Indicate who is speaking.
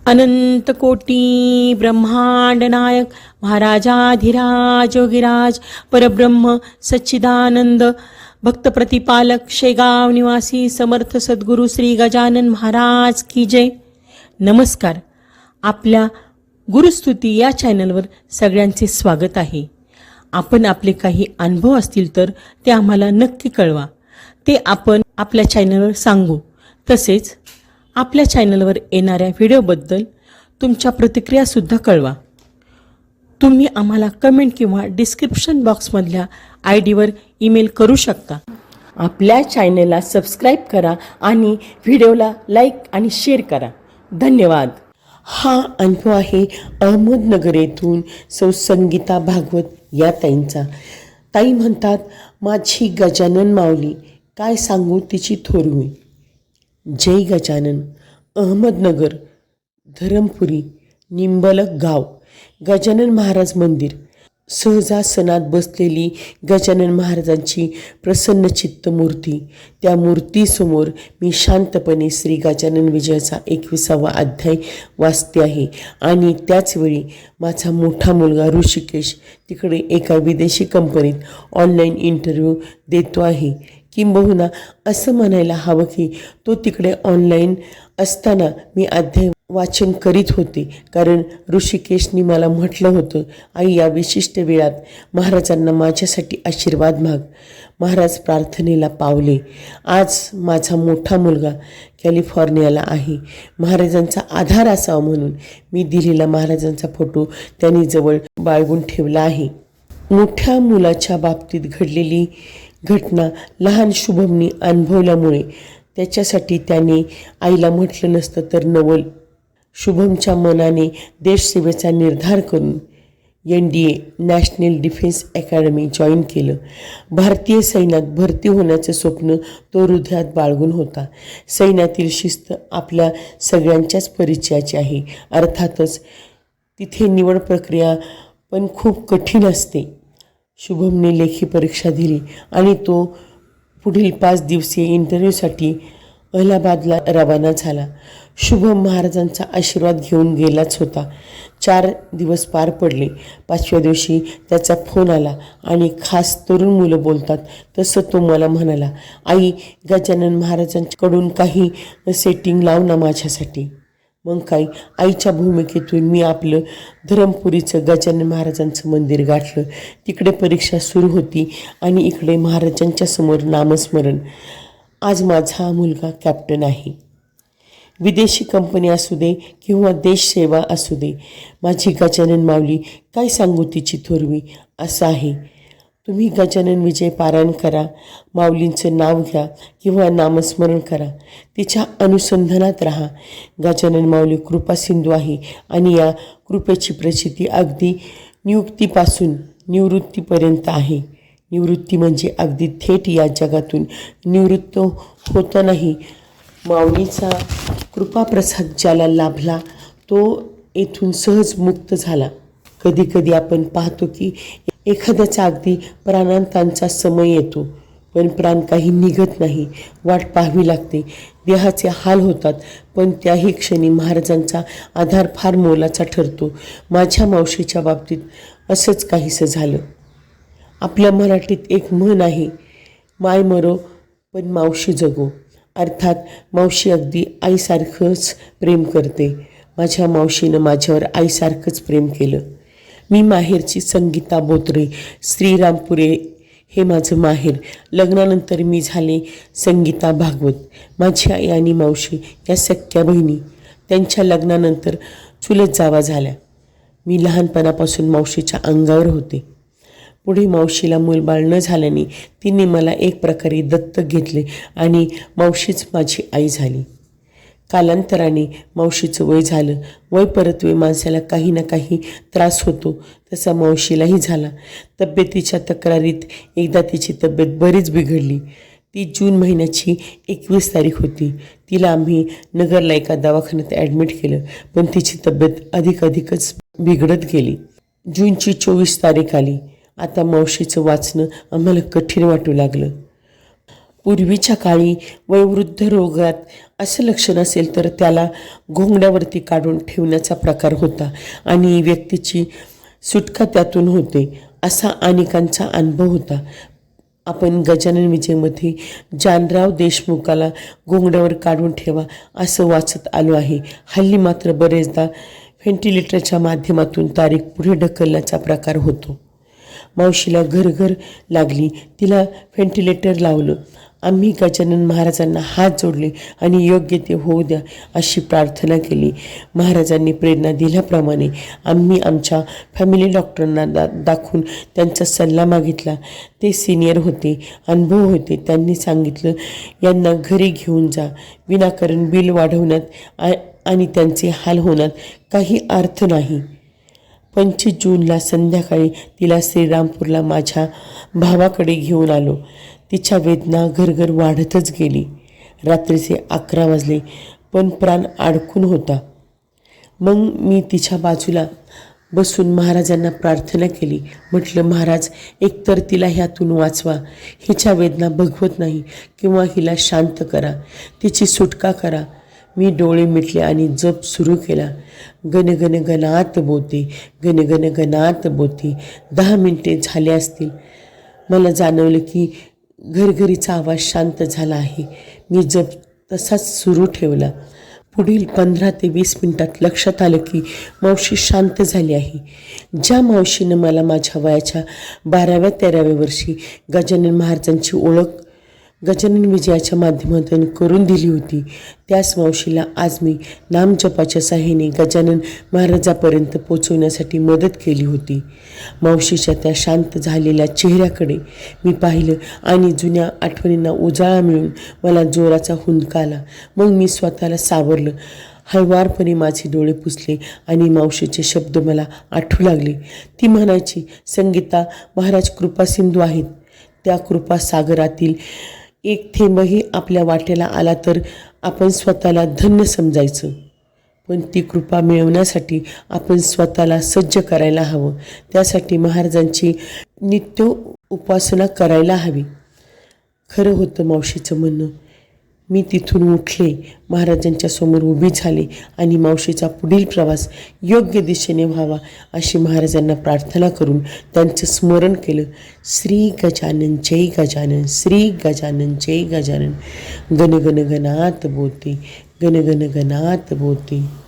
Speaker 1: अनंत कोटी ब्रह्मांड नायक महाराजाधिराज योगीराज परब्रह्म सच्चिदानंद भक्त प्रतिपालक शेगाव निवासी समर्थ सद्गुरू श्री गजानन महाराज की जय. नमस्कार. आपल्या गुरुस्तुती या चॅनलवर सगळ्यांचे स्वागत आहे. आपण आपले काही अनुभव असतील तर ते आम्हाला नक्की कळवा. ते आपण आपल्या चॅनलवर सांगू. तसेच आपल्या चॅनलवर येणाऱ्या व्हिडिओबद्दल तुमच्या प्रतिक्रियासुद्धा कळवा. तुम्ही आम्हाला कमेंट किंवा डिस्क्रिप्शन बॉक्समधल्या ID वर ईमेल करू शकता. आपल्या चॅनलला सबस्क्राईब करा आणि व्हिडिओला लाईक आणि शेअर करा. धन्यवाद. हा अनुभव आहे अहमदनगर येथून सौ संगीता भागवत या ताईंचा. ताई म्हणतात, माझी गजानन माऊली काय सांगू तिची थोरवी. जय गजानन. अहमदनगर, धरमपुरी, निंबलक गाव. गजानन महाराज मंदिर. सहजासनात बसलेली गजानन महाराजांची प्रसन्नचित्त मूर्ती. त्या मूर्तीसमोर मी शांतपणे श्री गजानन विजयाचा 21वा अध्याय वाचते आहे. आणि त्याचवेळी माझा मोठा मुलगा ऋषिकेश तिकडे एका विदेशी कंपनीत ऑनलाईन इंटरव्ह्यू देतो आहे. किंबहुना असं म्हणायला हवं की तो तिकडे ऑनलाईन असताना मी अध्याय वाचन करीत होते. कारण ऋषिकेशनी मला म्हटलं होतं, आई या विशिष्ट वेळात महाराजांना माझ्यासाठी आशीर्वाद माग. महाराज प्रार्थनेला पावले. आज माझा मोठा मुलगा कॅलिफोर्नियाला आहे. महाराजांचा आधार असावा म्हणून मी दिलेला महाराजांचा फोटो त्यांनी जवळ बाळगून ठेवला आहे. मोठ्या मुलाच्या बाबतीत घडलेली घटना लहान शुभमनी अनुभवल्यामुळे त्याच्यासाठी त्याने आईला म्हटलं नसतं तर नवल. शुभमच्या मनाने देशसेवेचा निर्धार करून NDA national defence academy join केलं. भारतीय सैन्यात भरती होण्याचं स्वप्न तो हृदयात बाळगून होता. सैन्यातील शिस्त आपल्या सगळ्यांच्याच परिचयाची आहे. अर्थातच तिथे निवड प्रक्रिया पण खूप कठीण असते. शुभमने लेखी परीक्षा दिली आणि तो पुढील 5 दिवसीय इंटरव्ह्यूसाठी अलाहाबादला रवाना झाला. शुभम महाराजांचा आशीर्वाद घेऊन गेलाच होता. 4 दिवस पार पडले. 5व्या दिवशी त्याचा फोन आला आणि खास तरुण मुलं बोलतात तसं तो मला म्हणाला, आई गजानन महाराजांकडून काही सेटिंग लाव ना माझ्यासाठी. मग काय, आईच्या भूमिकेतून मी आपलं धरमपुरीचं गजानन महाराजांचं मंदिर गाठलं. तिकडे परीक्षा सुरू होती आणि इकडे महाराजांच्या समोर नामस्मरण. आज माझा मुलगा कॅप्टन आहे. विदेशी कंपनी असू दे किंवा देशसेवा असू दे, माझी गजानन माऊली काय सांगू तिची थोरवी असं आहे. तुम्ही गजानन विजय पारायण करा, माऊलींचं नाव घ्या किंवा नामस्मरण करा, तिच्या अनुसंधानात राहा. गजानन माऊली कृपा सिंधू आहे आणि या कृपेची प्रचिती अगदी नियुक्तीपासून निवृत्तीपर्यंत आहे. निवृत्ती म्हणजे अगदी थेट या जगातून निवृत्त होतानाही माऊलीचा कृपाप्रसाद ज्याला लाभला तो येथून सहज मुक्त झाला. कधी कधी आपण पाहतो की एखाद्याचा अगदी प्राणांतांचा समय येतो, पण प्राण काही निघत नाही. वाट पाहावी लागते. देहाचे हाल होतात, पण त्याही क्षणी महाराजांचा आधार फार मोलाचा ठरतो. माझ्या मावशीच्या बाबतीत असंच काहीसं झालं. आपल्या मराठीत एक म्हण आहे, माय मरो पण मावशी जगो. अर्थात मावशी अगदी आईसारखंच प्रेम करते. माझ्या मावशीनं माझ्यावर आईसारखंच प्रेम केलं. मी माहेरची संगीता बोत्रे. श्रीरामपुरे हे माझं माहेर. लग्नानंतर मी झाले संगीता भागवत. माझी आई आणि मावशी या सख्या बहिणी. त्यांच्या लग्नानंतर चुलत जावा झाल्या. मी लहानपणापासून मावशीच्या अंगावर होते. पुढे मावशीला मूलबाळ न झाल्याने तिने मला एक प्रकारे दत्तक घेतले आणि मावशीच माझी आई झाली. कालांतराने मावशीचं वय झालं. वय परत्वे माणसाला काही ना काही त्रास होतो, तसा मावशीलाही झाला. तब्येतीच्या तक्रारीत एकदा तिची तब्येत बरीच बिघडली. ती जून महिन्याची 21 तारीख होती. तिला आम्ही नगरला एका दवाखान्यात ॲडमिट केलं, पण तिची तब्येत अधिकच बिघडत गेली. जूनची 24 तारीख आली. आता मावशीचं वाचणं आम्हाला कठीण वाटू लागलं.
Speaker 2: पूर्वीच्या काळी वयोवृद्ध रोगात असं लक्षण असेल तर त्याला घोंगड्यावरती काढून ठेवण्याचा प्रकार होता आणि व्यक्तीची सुटका त्यातून होते असा अनेकांचा अनुभव होता. आपण गजानन विजयमध्ये जानराव देशमुखाला घोंगड्यावर काढून ठेवा असं वाचत आलो आहे. हल्ली मात्र बरेचदा व्हेंटिलेटरच्या माध्यमातून तारीख पुढे ढकलण्याचा प्रकार होतो. मावशीला घरघर लागली. तिला व्हेंटिलेटर लावलं. आम्ही गजानन महाराजांना हात जोडले आणि योग्य ते होऊ द्या अशी प्रार्थना केली. महाराजांनी प्रेरणा दिल्याप्रमाणे आम्ही आमच्या फॅमिली डॉक्टरांना दाखवून त्यांचा सल्ला मागितला. ते सिनियर होते, अनुभव होते. त्यांनी सांगितलं, यांना घरी घेऊन जा. विनाकारण बिल वाढवण्यात आणि त्यांचे हाल होण्यात काही अर्थ नाही. 25 जूनला संध्याकाळी तिला श्रीरामपूरला माझ्या भावाकडे घेऊन आलो. तिच्या वेदना घरघर वाढतच गेली. रात्रीचे 11 वाजले पण प्राण अडकून होता. मग मी तिच्या बाजूला बसून महाराजांना प्रार्थना केली. म्हटलं, महाराज, एकतर तिला ह्यातून वाचवा. हिच्या वेदना भगवत नाही किंवा हिला शांत करा, तिची सुटका करा. मी डोळे मिटले आणि जप सुरू केला. गण गण गणात बोते, गण गण गणात बोते. 10 मिनिटे झाले असतील. मला जाणवलं की घरघरीचा आवाज शांत झाला आहे. मी जप तसाच सुरू ठेवला. पुढील 15 ते 20 मिनिटात लक्षात आलं की मावशी शांत झाली आहे. ज्या मावशीनं मला माझ्या वयाच्या 12व्या-13व्या वर्षी गजानन महाराजांची ओळख गजानन विजयाच्या माध्यमातून करून दिली होती, त्याच मावशीला आज मी नामजपाच्या साहाय्याने गजानन महाराजापर्यंत पोचवण्यासाठी मदत केली होती. मावशीच्या त्या शांत झालेल्या चेहऱ्याकडे मी पाहिलं आणि जुन्या आठवणींना उजाळा मिळून मला जोराचा हुंदका आला. मग मी स्वतःला सावरलं. हळुवारपणे माझे डोळे पुसले आणि मावशीचे शब्द मला आठवू लागले. ती म्हणायची, संगीता, महाराज कृपा सिंधू आहेत. त्या कृपा सागरातील एक थेंबही आपल्या वाटेला आला तर आपण स्वतःला धन्य समजायचं. पण ती कृपा मिळवण्यासाठी आपण स्वतःला सज्ज करायला हवं. त्यासाठी महाराजांची नित्य उपासना करायला हवी. खरं होतं मावशीचं म्हणणं. मी तिथून उठले, महाराजांच्या समोर उभी झाले आणि मावशीचा पुढील प्रवास योग्य दिशेने व्हावा अशी महाराजांना प्रार्थना करून त्यांचं स्मरण केलं. श्री गजानन जय गजानन, श्री गजानन जय गजानन. गण गण गणात बोते, गण गण गणात बोते.